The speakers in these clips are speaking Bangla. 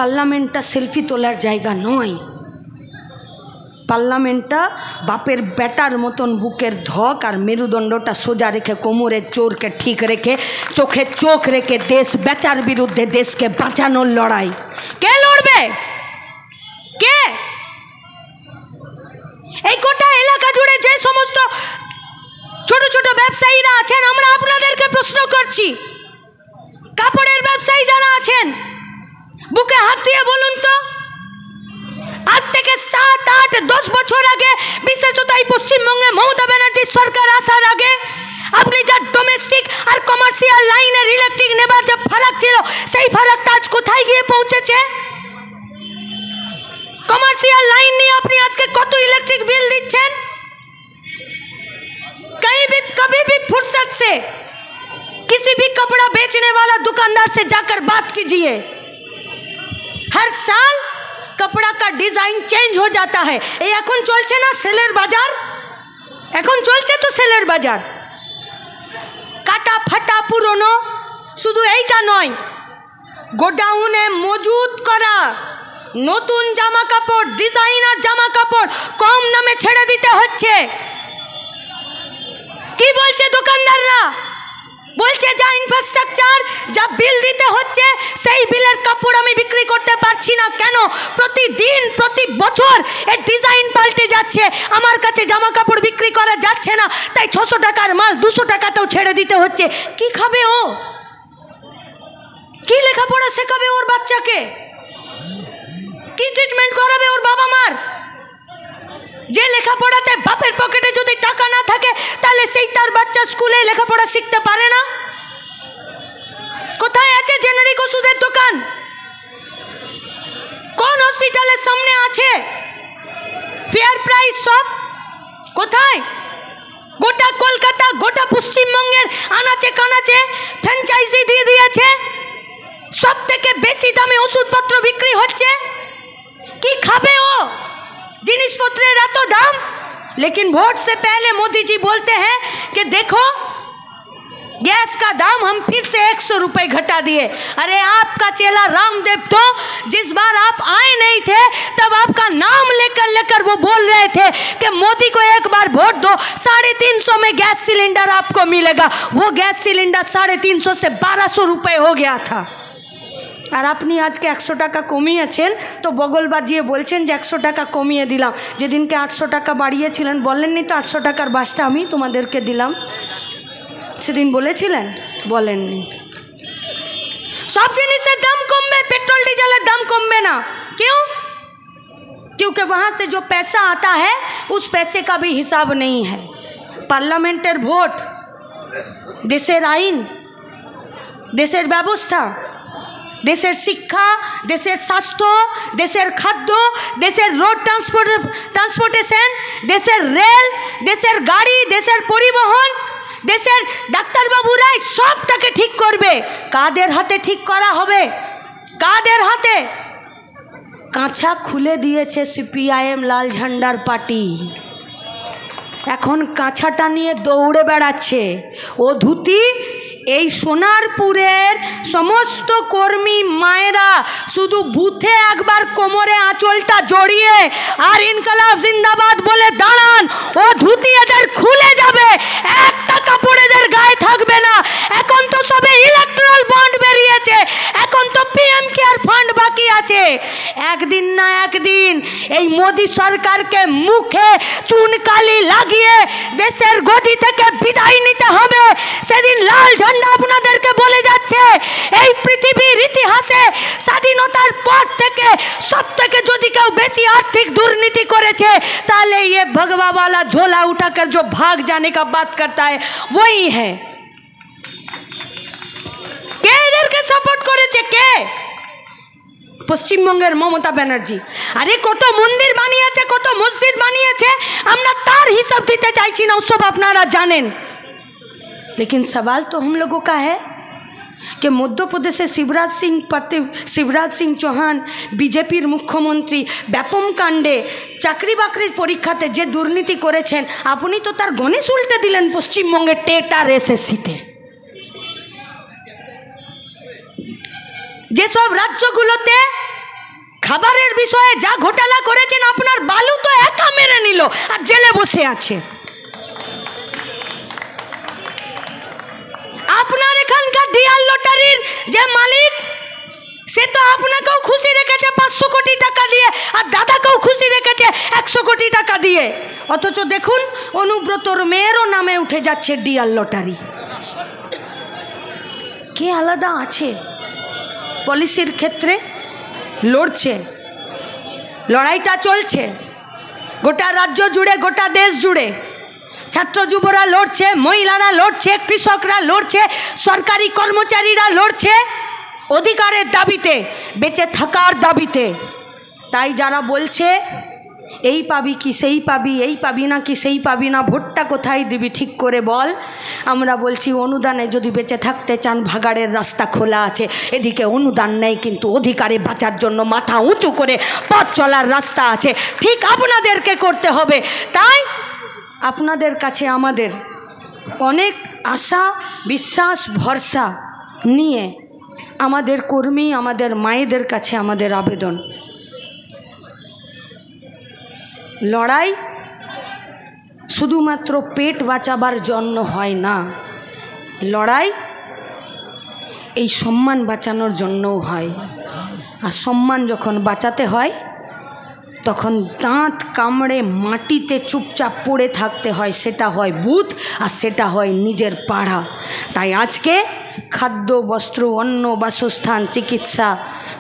পার্লামেন্টটা সেলফি তোলার জায়গা নয়। পার্লামেন্টটা বাপের বেটার মতন বুকের ধক আর মেরুদণ্ডটা সোজা রেখে, কোমরের চোরকে ঠিক রেখে, চোখে চোখ রেখে দেশ বেচার বিরুদ্ধে দেশকে বাঁচানোর লড়াই। কে লড়বে? কে? এই গোটা এলাকা জুড়ে যে সমস্ত ছোট ছোট ব্যবসায়ীরা আছেন, আমরা আপনাদেরকে প্রশ্ন করছি, কাপড়ের ব্যবসায়ী যারা আছেন, বুকে হাত দিয়ে বলুন তো, আজ থেকে 7, 8, 10 বছর আগে, বিশেষত এই পশ্চিমবঙ্গে মমতা ব্যানার্জির সরকার আসার আগে, আপনি যা ডোমেস্টিক আর কমার্শিয়াল লাইনের ইলেকট্রিক নেবার যে ফারাক ছিল, সেই ফারাকটা আজ কোথায় গিয়ে পৌঁছেছে? कमर्शियल लाइन नहीं, अपनी आज के कत इलेक्ट्रिक बिल दीछेन, कहीं भी कभी भी फुर्सत से किसी भी कपड़ा बेचने वाला दुकानदार से जाकर बात कीजिए, हर साल कपड़ा का डिजाइन चेंज हो जाता है। ये এখন চলছে না সেলের বাজার, এখন চলছে তো সেলের বাজার, কাটা ফাটা পুরনো, শুধু এইটা নয়, গোডাউনে মজুদ করা নতুন জামা কাপড়, ডিজাইনার জামা কাপড় কম দামে ছেড়ে দিতে হচ্ছে। কি বলছে দোকানদাররা? বলছে যা ইনফ্রাস্ট্রাকচার, যা বিল দিতে হচ্ছে, সেই বিলের কাপড় আমি বিক্রি করতে পারছি না। কেন? প্রতিদিন প্রতি বছর এর ডিজাইন পাল্টে যাচ্ছে, আমার কাছে জামা কাপড় বিক্রি করা যাচ্ছে না, তাই 600 টাকার মাল 200 টাকাতেও ছেড়ে দিতে হচ্ছে। কি খাবে ও? কি লেখাপড়া শেখাবে ওর বাচ্চাকে? কি ট্রিটমেন্ট করাবে ওর বাবা মার? যে লেখাপড়াতে বাপের পকেটে যদি টাকা না থাকে, তাহলে সেই তার বাচ্চা স্কুলে লেখাপড়া শিখতে পারে না। কোথায় আছে জেনারিক ওষুধের দোকান? কোন হসপিটালের সামনে আছে ফেয়ার প্রাইস শপ? কোথায়? গোটা কলকাতা, গোটা পশ্চিমবঙ্গের আনাচে কানাচে ফ্র্যাঞ্চাইজি দিয়ে দিয়েছে, সব থেকে বেশি দামে ওষুধপত্র বিক্রি হচ্ছে। কি খাবে ও? जिनिसपत्रेर एत दाम, लेकिन वोट से पहले मोदी जी बोलते हैं कि देखो गैस का दाम हम फिर से 100 रुपए घटा दिए। अरे आपका चेला रामदेव तो जिस बार आप आए नहीं थे, तब आपका नाम लेकर वो बोल रहे थे कि मोदी को एक बार वोट दो, 350 में गैस सिलेंडर आपको मिलेगा। वो गैस सिलेंडर 350 से 1200 रुपए हो गया था। আর আপনি আজকে 100 টাকা কমিয়েছেন তো বগল বাজিয়ে বলছেন যে 100 টাকা কমিয়ে দিলাম। যেদিনকে 800 টাকা বাড়িয়েছিলেন বললেননি তো 800 টাকার বাসটা আমি তোমাদেরকে দিলাম, সেদিন বলেছিলেন? বলেননি। সব জিনিসের দাম কমবে, পেট্রোল ডিজেলের দাম কমবে না। क्यों? क्योंकि वहाँ से जो पैसा आता है उस पैसे का भी हिसाब नहीं है। पार्लियामेंटेर भोट, देशेर आईन, देशेर व्यवस्था, देशेर शिक्षा, देशेर स्वास्थ्य, देशेर खाद्य, देशेर रोड ट्रांसपोर्टेशन, देशेर रेल, देशेर गाड़ी, देशेर परिवहन, देशेर डाक्तार बाबूरा सबटाके ठीक करबे। कादेर हाथे ठीक करा होबे? कादेर हाथे? काछा खुले दिएছে সিপিআইএম लाल झंडार पार्टी, এখন কাছাটা নিয়ে দৌড়ে বেড়াচ্ছে। ও ধুতি এই সোনারপুরের সমস্ত কর্মী মায়েরা শুধু বুথে একবার কোমরে আঁচলটা জড়িয়ে আর ইনকলাব জিন্দাবাদ বলে দাঁড়ান, ও ধুতি এদের খুলে যাবে, একটা কাপড় এদের গায়ে থাকবে না। এখন তো সবে ইলেকট্রাল বন্ড বেরিয়েছে, এখন তো পিএম কেয়ার ফান্ড বাকি আছে। একদিন না একদিন এই মোদি সরকারকে মুখে চুনকালি লাগিয়ে দেশের গদি থেকে বিদায় নিতে হবে। সেদিন লাল ঝান্ডা আপনাদেরকে বলে যাচ্ছে, এই পৃথিবীর ইতিহাসে স্বাধীনতার পর থেকে সবথেকে যদি কেউ বেশি आर्थिक दुर्नीति करेছে, তাহলে ये भगवा वाला झोला उठाकर जो भाग जाने का बात करता है वही है। কে এদেরকে সাপোর্ট করেছে? কে? পশ্চিমবঙ্গের মমতা ব্যানার্জি। আরে কত মন্দির বানিয়েছে, কত মসজিদ বানিয়েছে, আমরা তার হিসাব দিতে চাইছি না, সব আপনারা জানেন। लेकिन सवाल तो हम लोगों का है कि मध्य प्रदेश से शिवराज सिंह चौहान बीजेपीर मुख्यमंत्री ব্যাপম কাণ্ডে চাকরি বাকরির পরীক্ষাতে যে দুর্নীতি করেছেন, আপনি তো তার গণেশ উল্টে দিলেন পশ্চিমবঙ্গের টেট আর এসএসসিতে। যেসব রাজ্যগুলোতে খাবারের বিষয়ে যা ঘোটালা করেছেন, আপনার বালু তো একা মেরে নিল আর জেলে বসে আছে। আপনার এখানকার ডিয়ার লটারির যে মালিক, সে তো আপনাকেও খুশি রেখেছে 500 কোটি টাকা দিয়ে, আর দাদাকেও খুশি রেখেছে 100 কোটি টাকা দিয়ে। অথচ দেখুন অনুব্রতর মেয়েরও নামে উঠে যাচ্ছে ডিয়ার লটারি। কে আলাদা আছে? পলিসির ক্ষেত্রে লড়ছে, লড়াইটা চলছে গোটা রাজ্য জুড়ে, গোটা দেশ জুড়ে। ছাত্র যুবরা লড়ছে, মহিলারা লড়ছে, কৃষকরা লড়ছে, সরকারি কর্মচারীরা লড়ছে অধিকারের দাবিতে, বেঁচে থাকার দাবিতে। তাই যারা বলছে এই পাবি কি সেই পাবি, এই পাবি না কি সেই পাবি না, ভোটটা কোথায় দিবি ঠিক করে বল, আমরা বলছি অনুদানে যদি বেঁচে থাকতে চান ভাগাড়ের রাস্তা খোলা আছে। এদিকে অনুদান নেই কিন্তু অধিকারে বাঁচার জন্য মাথা উঁচু করে পথ চলার রাস্তা আছে। ঠিক আপনাদেরকে করতে হবে। তাই আপনাদের কাছে আমাদের অনেক আশা, বিশ্বাস, ভরসা নিয়ে আমাদের কর্মী, আমাদের মায়েদের কাছে আমাদের আবেদন, লড়াই শুধুমাত্র পেট বাঁচাবার জন্য হয় না, লড়াই এই সম্মান বাঁচানোর জন্যও হয়। আর সম্মান যখন বাঁচাতে হয় তখন দাঁত কামড়ে মাটিতে চুপচাপ পড়ে থাকতে হয়, সেটা হয় বুথ আর সেটা হয় নিজের পাড়া। তাই আজকে খাদ্য, বস্ত্র, অন্ন, বাসস্থান, চিকিৎসা,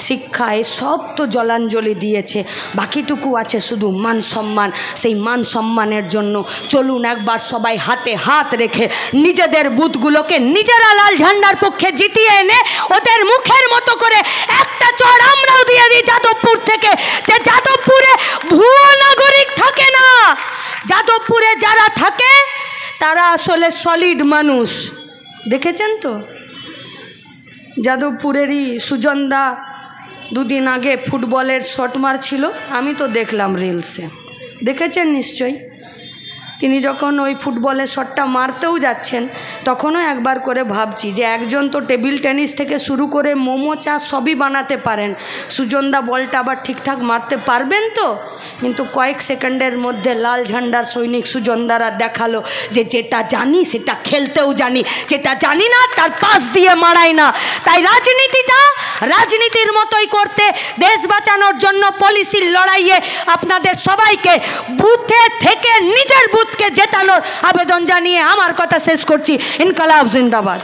শিক্ষা এসব তো জলাঞ্জলি দিয়েছে, বাকিটুকু আছে শুধু মান সম্মান। সেই মান সম্মানের জন্য চলুন একবার সবাই হাতে হাত রেখে নিজেদের বুথগুলোকে নিজেরা লাল ঝান্ডার পক্ষে জিতিয়ে এনে ওদের মুখের মতো করে একটা চড় আমরাও দিয়ে দিই যাদবপুর থেকে, যে যাদবপুরে ভুয়ো নাগরিক থাকে না, যাদবপুরে যারা থাকে তারা আসলে সলিড মানুষ। দেখেছেন তো যাদবপুরেরই সুজনদা দুদিন আগে ফুটবলের শট মারছিল, আমি তো দেখলাম রিলসে, দেখেছেন নিশ্চয়ই। তিনি যখন ওই ফুটবলের শটটা মারতেও যাচ্ছেন তখনও একবার করে ভাবছি যে একজন তো টেবিল টেনিস থেকে শুরু করে মোমো, চা সবই বানাতে পারেন, সুজনদা বলটা আবার ঠিকঠাক মারতে পারবেন তো? কিন্তু কয়েক সেকেন্ডের মধ্যে লাল ঝান্ডার সৈনিক সুজনদারা দেখালো যে যেটা জানি সেটা খেলতেও জানি, যেটা জানি না তার পাশ দিয়ে মারাই না। তাই রাজনীতিটা রাজনীতির মতোই করতে, দেশ বাঁচানোর জন্য পলিসির লড়াইয়ে আপনাদের সবাইকে বুথে থেকে নিজের বুথকে জেতানোর আবেদন জানিয়ে আমার কথা শেষ করছি। ইনকলাব জিন্দাবাদ।